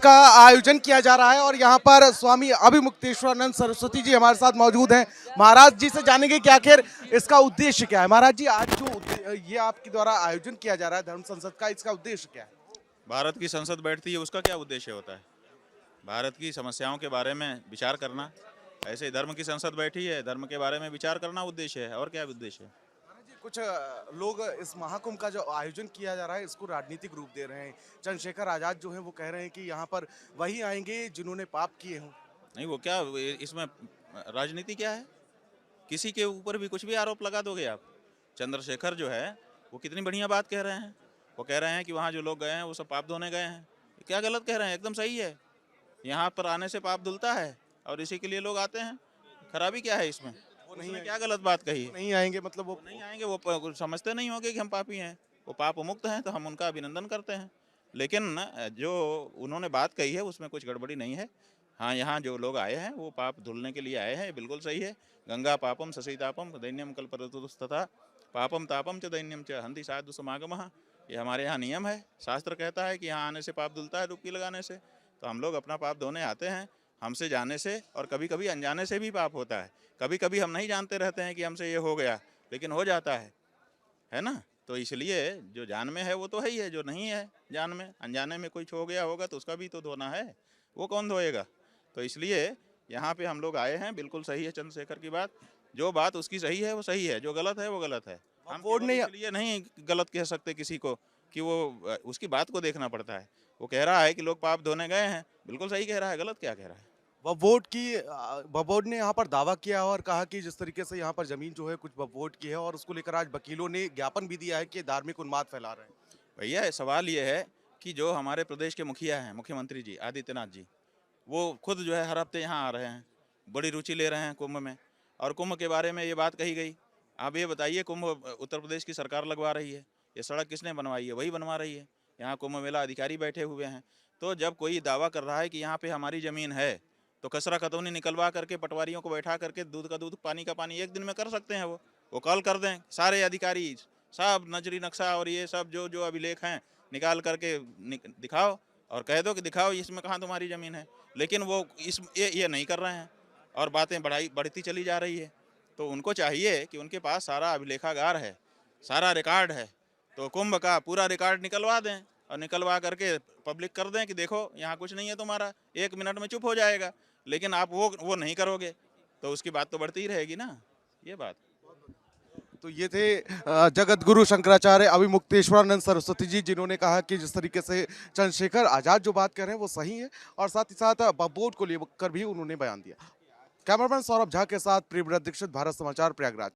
का आयोजन किया जा रहा है और यहाँ पर स्वामी अभिमुक्तेश्वरानंद सरस्वती जी हमारे साथ मौजूद हैं। महाराज जी से जानेंगे कि आखिर इसका उद्देश्य क्या है। महाराज जी, आज जो ये आपके द्वारा आयोजन किया जा रहा है धर्म संसद का, इसका उद्देश्य क्या है? भारत की संसद बैठती है, उसका क्या उद्देश्य होता है? भारत की समस्याओं के बारे में विचार करना। ऐसे ही धर्म की संसद बैठी है, धर्म के बारे में विचार करना उद्देश्य है, और क्या उद्देश्य है? महाराज जी, कुछ लोग इस महाकुंभ का जो आयोजन किया जा रहा है इसको राजनीतिक रूप दे रहे हैं। चंद्रशेखर आजाद जो है वो कह रहे हैं कि यहाँ पर वही आएंगे जिन्होंने पाप किए हों। नहीं, वो क्या, इसमें राजनीति क्या है? किसी के ऊपर भी कुछ भी आरोप लगा दोगे आप। चंद्रशेखर जो है वो कितनी बढ़िया बात कह रहे हैं। वो कह रहे हैं कि वहाँ जो लोग गए हैं वो सब पाप धोने गए हैं। क्या गलत कह रहे हैं? एकदम सही है। यहाँ पर आने से पाप धुलता है और इसी के लिए लोग आते हैं। खराबी क्या है इसमें? वो नहीं उसमें क्या गलत बात कही है? नहीं आएंगे, मतलब वो नहीं आएंगे, वो समझते नहीं होंगे कि हम पापी हैं। वो पाप मुक्त हैं तो हम उनका अभिनंदन करते हैं। लेकिन जो उन्होंने बात कही है उसमें कुछ गड़बड़ी नहीं है। हाँ, यहाँ जो लोग आए हैं वो पाप धुलने के लिए आए हैं, बिल्कुल सही है। गंगा पापम ससीतापम दैन्यम कल्पतरुस्तथा पापम तापम च दैन्यम च हंति साधु समागमः। ये हमारे यहाँ नियम है। शास्त्र कहता है कि यहाँ आने से पाप धुलता है डुबकी लगाने से। तो हम लोग अपना पाप धोने आते हैं। हमसे जाने से और कभी कभी अनजाने से भी पाप होता है। कभी कभी हम नहीं जानते रहते हैं कि हमसे ये हो गया, लेकिन हो जाता है ना? तो इसलिए जो जान में है वो तो है ही है, जो नहीं है जान में, अनजाने में कुछ हो गया होगा तो उसका भी तो धोना है। वो कौन धोएगा? तो इसलिए यहाँ पे हम लोग आए हैं। बिल्कुल सही है चंद्रशेखर की बात। जो बात उसकी सही है वो सही है, जो गलत है वो गलत है। हम बोर्ड केवल ने इसलिए नहीं गलत कह सकते किसी को कि वो उसकी बात को देखना पड़ता है। वो कह रहा है कि लोग पाप धोने गए हैं, बिल्कुल सही कह रहा है, गलत क्या कह रहा है? वफोट ने यहाँ पर दावा किया और कहा कि जिस तरीके से यहाँ पर जमीन जो है कुछ वफोट की है और उसको लेकर आज वकीलों ने ज्ञापन भी दिया है कि धार्मिक उन्माद फैला रहे हैं। भैया, सवाल ये है कि जो हमारे प्रदेश के मुखिया हैं, मुख्यमंत्री जी आदित्यनाथ जी, वो खुद जो है हर हफ्ते यहाँ आ रहे हैं, बड़ी रुचि ले रहे हैं कुंभ में। और कुंभ के बारे में ये बात कही गई। आप ये बताइए, कुंभ उत्तर प्रदेश की सरकार लगवा रही है। ये सड़क किसने बनवाई है? वही बनवा रही है। यहाँ कुंभ मेला अधिकारी बैठे हुए हैं। तो जब कोई दावा कर रहा है कि यहाँ पे हमारी ज़मीन है, तो कसरा खतौनी निकलवा करके पटवारियों को बैठा करके दूध का दूध पानी का पानी एक दिन में कर सकते हैं। वो कॉल कर दें, सारे अधिकारी सब नजरी नक्शा और ये सब जो जो अभिलेख हैं निकाल करके दिखाओ और कह दो कि दिखाओ इसमें कहाँ तुम्हारी ज़मीन है। लेकिन वो ये नहीं कर रहे हैं और बातें बढ़ती चली जा रही है। तो उनको चाहिए कि उनके पास सारा अभिलेखागार है, सारा रिकॉर्ड है, तो कुंभ का पूरा रिकॉर्ड निकलवा दें और निकलवा करके पब्लिक कर दें कि देखो यहाँ कुछ नहीं है तुम्हारा। 1 मिनट में चुप हो जाएगा। लेकिन आप वो नहीं करोगे तो उसकी बात तो बढ़ती ही रहेगी ना। ये बात। तो ये थे जगत गुरु शंकराचार्य अभिमुक्तेश्वरानंद सरस्वती जी, जिन्होंने कहा कि जिस तरीके से चंद्रशेखर आजाद जो बात कर रहे हैं वो वही है और साथ ही साथ वफोट को लेकर भी उन्होंने बयान दिया। कैमरामैन सौरभ झा के साथ प्रियव्रत दीक्षित, भारत समाचार, प्रयागराज।